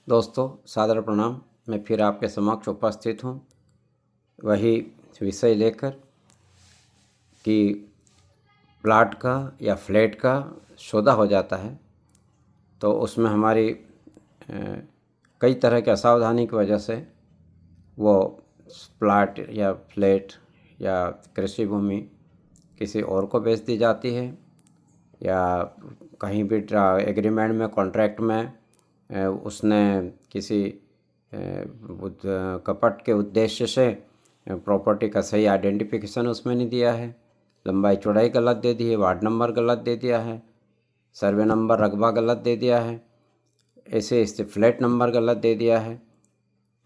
दोस्तों सादर प्रणाम। मैं फिर आपके समक्ष उपस्थित हूँ वही विषय लेकर कि प्लाट का या फ्लैट का सौदा हो जाता है तो उसमें हमारी कई तरह की असावधानी की वजह से वो प्लाट या फ्लैट या कृषि भूमि किसी और को बेच दी जाती है या कहीं भी एग्रीमेंट में कॉन्ट्रैक्ट में उसने किसी कपट के उद्देश्य से प्रॉपर्टी का सही आइडेंटिफिकेशन उसमें नहीं दिया है, लंबाई चौड़ाई गलत दे दी है, वार्ड नंबर गलत दे दिया है, सर्वे नंबर रकबा गलत दे दिया है, ऐसे इससे फ्लैट नंबर गलत दे दिया है,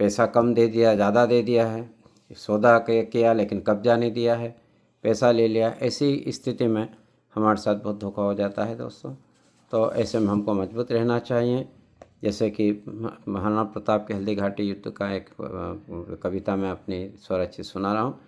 पैसा कम दे दिया ज़्यादा दे दिया है, सौदा किया लेकिन कब्जा नहीं दिया है, पैसा ले लिया। ऐसी स्थिति में हमारे साथ बहुत धोखा हो जाता है दोस्तों। तो ऐसे में हमको मजबूत रहना चाहिए। जैसे कि महाराणा प्रताप के हल्दी घाटी युद्ध का एक कविता में अपनी स्वरचित सुना रहा हूँ।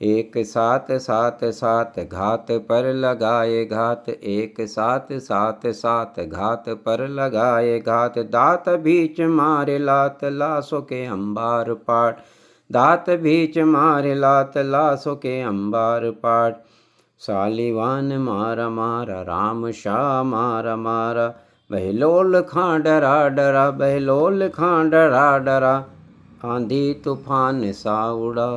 एक साथ साथ साथ घात पर लगाए घात, एक साथ साथ साथ घात पर लगाए घात, दात बीच मारे लात लाशों के अंबार पाट, दात बीच मारे लात लाशों के अंबार पाट, सालीवान मारा मारा राम शाह मारा मारा, बहलोल खां डरा डरा, बहलोल खां डरा डरा, आंधी तूफान सा उड़ा,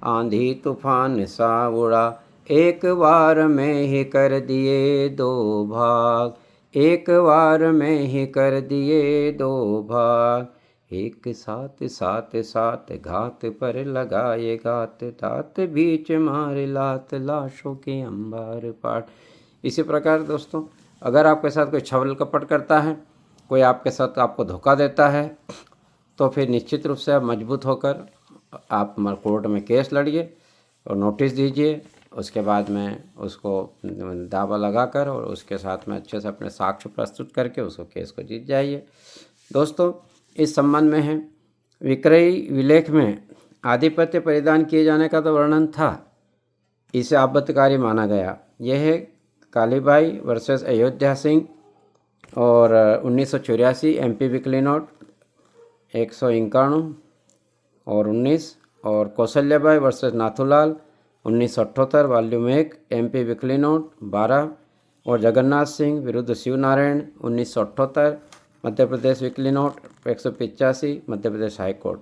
आंधी तूफान सा उड़ा, एक बार में ही कर दिए दो भाग, एक बार में ही कर दिए दो भाग, एक साथ साथ साथ घात पर लगाए घात, दात बीच मारे लात लाशों के अंबार पाट। इसी प्रकार दोस्तों अगर आपके साथ कोई छल कपट करता है, कोई आपके साथ आपको धोखा देता है, तो फिर निश्चित रूप से आप मजबूत होकर आप कोर्ट में केस लड़िए और नोटिस दीजिए। उसके बाद में उसको दावा लगाकर और उसके साथ में अच्छे से अपने साक्ष्य प्रस्तुत करके उसको केस को जीत जाइए। दोस्तों इस संबंध में है विक्रय विलेख में आधिपत्य परिधान किए जाने का तो वर्णन था, इसे आपत्तिकारी माना गया। यह है कालीबाई वर्सेस अयोध्या सिंह और 1984 MP वीकली नोट 151 और 19, और Kaushalyabai versus Nathulal 1978 volume 1 MP weekly note 12, और जगन्नाथ सिंह विरुद्ध शिव नारायण 1978 मध्य प्रदेश वीकली नोट 185 मध्य प्रदेश हाई कोर्ट।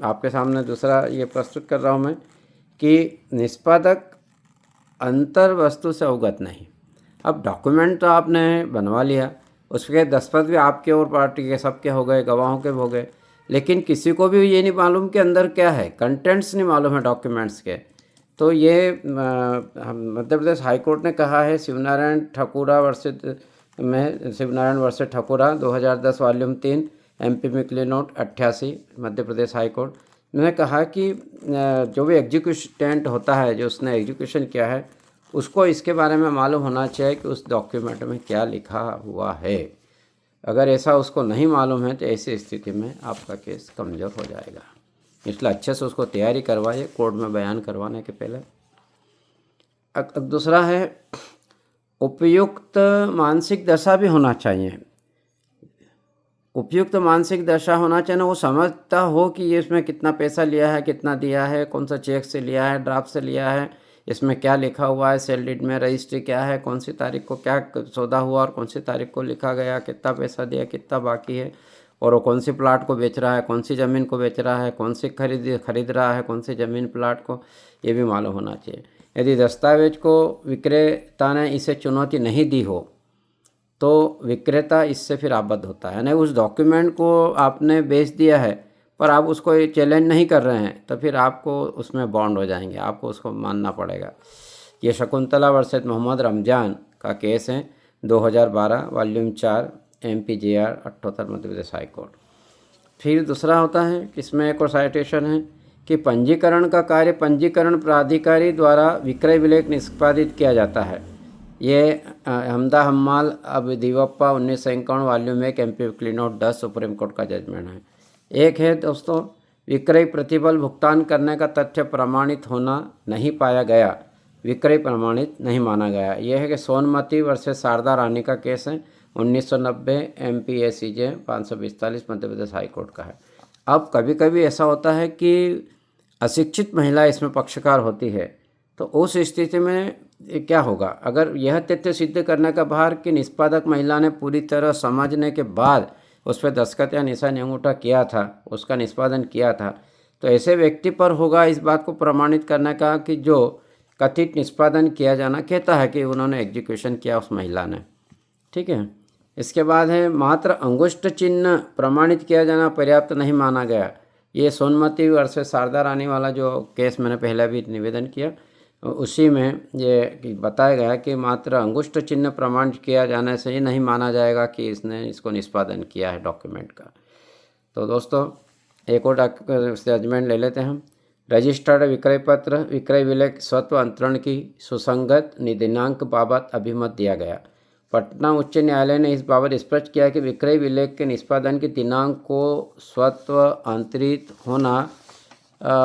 आपके सामने दूसरा ये प्रस्तुत कर रहा हूँ मैं कि निष्पादक अंतर वस्तु से अवगत नहीं। अब डॉक्यूमेंट तो आपने बनवा लिया, उसके दस्तखत भी आपके और पार्टी के सबके हो गए, गवाहों के हो गए, लेकिन किसी को भी ये नहीं मालूम कि अंदर क्या है, कंटेंट्स नहीं मालूम है डॉक्यूमेंट्स के। तो ये मध्य प्रदेश हाई कोर्ट ने कहा है शिवनारायण ठकुरा वर्सेस में, Shivnarayan versus Thakura 2010 volume 3 MP weekly note 88 Madhya Pradesh high court ने कहा कि जो भी एग्जीक्यूटेंट होता है, जो उसने एग्जीक्यूशन किया है, उसको इसके बारे में मालूम होना चाहिए कि उस डॉक्यूमेंट में क्या लिखा हुआ है। अगर ऐसा उसको नहीं मालूम है तो ऐसी स्थिति में आपका केस कमज़ोर हो जाएगा। इसलिए अच्छे से उसको तैयारी करवाइए कोर्ट में बयान करवाने के पहले। दूसरा है उपयुक्त मानसिक दशा भी होना चाहिए। उपयुक्त मानसिक दशा होना चाहिए ना, वो समझता हो कि ये इसमें कितना पैसा लिया है, कितना दिया है, कौन सा चेक से लिया है, ड्राफ्ट से लिया है, इसमें क्या लिखा हुआ है, सेल डीड में रजिस्ट्री क्या है, कौन सी तारीख को क्या सौदा हुआ और कौन सी तारीख को लिखा गया, कितना पैसा दिया, कितना बाकी है, और वो कौन सी प्लाट को बेच रहा है, कौन सी ज़मीन को बेच रहा है, कौन सी खरीद रहा है, कौन सी ज़मीन प्लाट को, ये भी मालूम होना चाहिए। यदि दस्तावेज को विक्रेता ने इसे चुनौती नहीं दी हो तो विक्रेता इससे फिर आबद्ध होता है। यानी उस डॉक्यूमेंट को आपने बेच दिया है पर आप उसको चैलेंज नहीं कर रहे हैं तो फिर आपको उसमें बॉन्ड हो जाएंगे, आपको उसको मानना पड़ेगा। ये शकुंतला वर्सेस मोहम्मद रमजान का केस है 2012 वॉल्यूम 4 MPGR 78 मध्य प्रदेश हाई कोर्ट। फिर दूसरा होता है, इसमें एक और साइटेशन है कि पंजीकरण का कार्य पंजीकरण प्राधिकारी द्वारा विक्रय विलेख निष्पादित किया जाता है। ये हमदा हम्माल अब दीवप्पा 1951 volume 1 MP weekly note 10 supreme court का जजमेंट है। एक है दोस्तों विक्रय प्रतिफल भुगतान करने का तथ्य प्रमाणित होना नहीं पाया गया, विक्रय प्रमाणित नहीं माना गया। यह है कि सोनमती वर्सेस शारदा रानी का केस है 1990 MPACJ 545 मध्य प्रदेश हाई कोर्ट का है। अब कभी कभी ऐसा होता है कि अशिक्षित महिला इसमें पक्षकार होती है, तो उस स्थिति में क्या होगा? अगर यह तथ्य सिद्ध करने का भार कि निष्पादक महिला ने पूरी तरह समझने के बाद उस पर दस्तखत या निशानी अंगूठा किया था, उसका निष्पादन किया था, तो ऐसे व्यक्ति पर होगा इस बात को प्रमाणित करने का कि जो कथित निष्पादन किया जाना कहता है कि उन्होंने एग्जीक्यूशन किया उस महिला ने। ठीक है। इसके बाद है मात्र अंगुष्ठ चिन्ह प्रमाणित किया जाना पर्याप्त नहीं माना गया। ये सोनमती वर्सेस शारदा रानी वाला जो केस मैंने पहले भी निवेदन किया, उसी में ये बताया गया कि मात्र अंगुष्ठ चिन्ह प्रमाणित किया जाने से ये नहीं माना जाएगा कि इसने इसको निष्पादन किया है डॉक्यूमेंट का। तो दोस्तों एक और जजमेंट ले लेते हैं हम। रजिस्टर्ड विक्रय पत्र विक्रय विलेख स्वत्व अंतरण की सुसंगत दिनांक बाबत अभिमत दिया गया। पटना उच्च न्यायालय ने इस बाबत स्पष्ट किया कि विक्रय विलेख के निष्पादन की दिनांक को स्वत्व अंतरित होना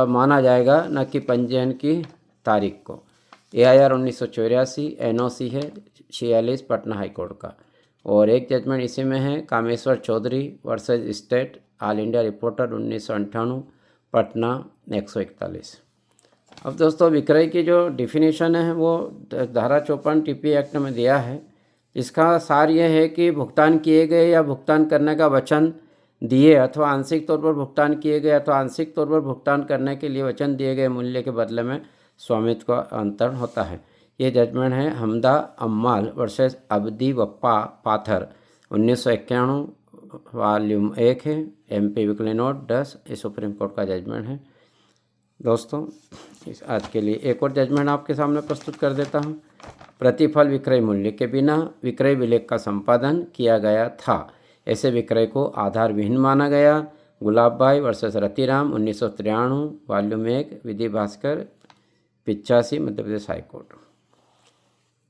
माना जाएगा, न कि पंजीयन की तारीख को। AIR 1984 NOC है 46 पटना हाई कोर्ट का। और एक जजमेंट इसी में है Kameshwar Chaudhary versus state all India reporter 1998 Patna 141। अब दोस्तों विक्रय की जो डिफिनीशन है वो धारा 54 TP एक्ट में दिया है। इसका सार यह है कि भुगतान किए गए या भुगतान करने का वचन दिए अथवा आंशिक तौर पर भुगतान किए गए अथवा आंशिक तौर पर भुगतान करने के लिए वचन दिए गए मूल्य के बदले में स्वामित्व का अंतरण होता है। ये जजमेंट है हमदा अम्माल वर्सेस अब्दी बप्पा पाथर 1991 वॉल्यूम 1 है MP वीकली नोट 10। ये सुप्रीम कोर्ट का जजमेंट है। दोस्तों आज के लिए एक और जजमेंट आपके सामने प्रस्तुत कर देता हूँ। प्रतिफल विक्रय मूल्य के बिना विक्रय विलेख का संपादन किया गया था, ऐसे विक्रय को आधार विहीन माना गया। गुलाब भाई वर्सेस रतिराम 1993 वॉल्यूम 1 विधि भास्कर 85 मध्य प्रदेश हाई कोर्ट।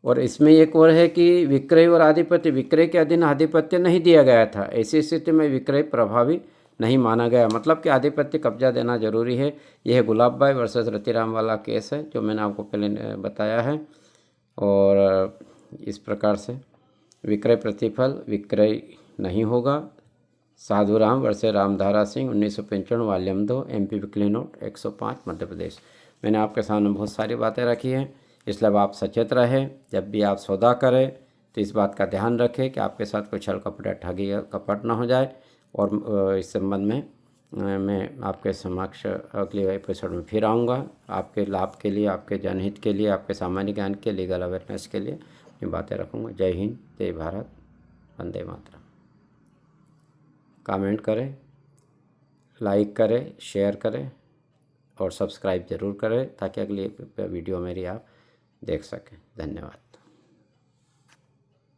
और इसमें एक और है कि विक्रय और आधिपत्य विक्रय के अधीन आधिपत्य नहीं दिया गया था, ऐसी स्थिति में विक्रय प्रभावी नहीं माना गया। मतलब कि आधिपत्य कब्जा देना जरूरी है। यह गुलाब भाई वर्सेस रतिराम वाला केस है जो मैंने आपको पहले बताया है। और इस प्रकार से विक्रय प्रतिफल विक्रय नहीं होगा। Sadhuram versus Ramdhara Singh 1955 volume 2 MP weekly note 105 Madhya Pradesh. मैंने आपके सामने बहुत सारी बातें रखी हैं, इसलिए अब आप सचेत रहें। जब भी आप सौदा करें तो इस बात का ध्यान रखें कि आपके साथ कोई छल कपट या ठगी या कपट ना हो जाए। और इस संबंध में मैं आपके समक्ष अगले एपिसोड में फिर आऊँगा। आपके लाभ के लिए, आपके जनहित के लिए, आपके सामान्य ज्ञान के, लीगल अवेयरनेस के लिए मैं बातें रखूँगा। जय हिंद, जय भारत, वंदे मातरम। कमेंट करें, लाइक करें, शेयर करें और सब्सक्राइब ज़रूर करें ताकि अगली वीडियो मेरी आप देख सकें। धन्यवाद।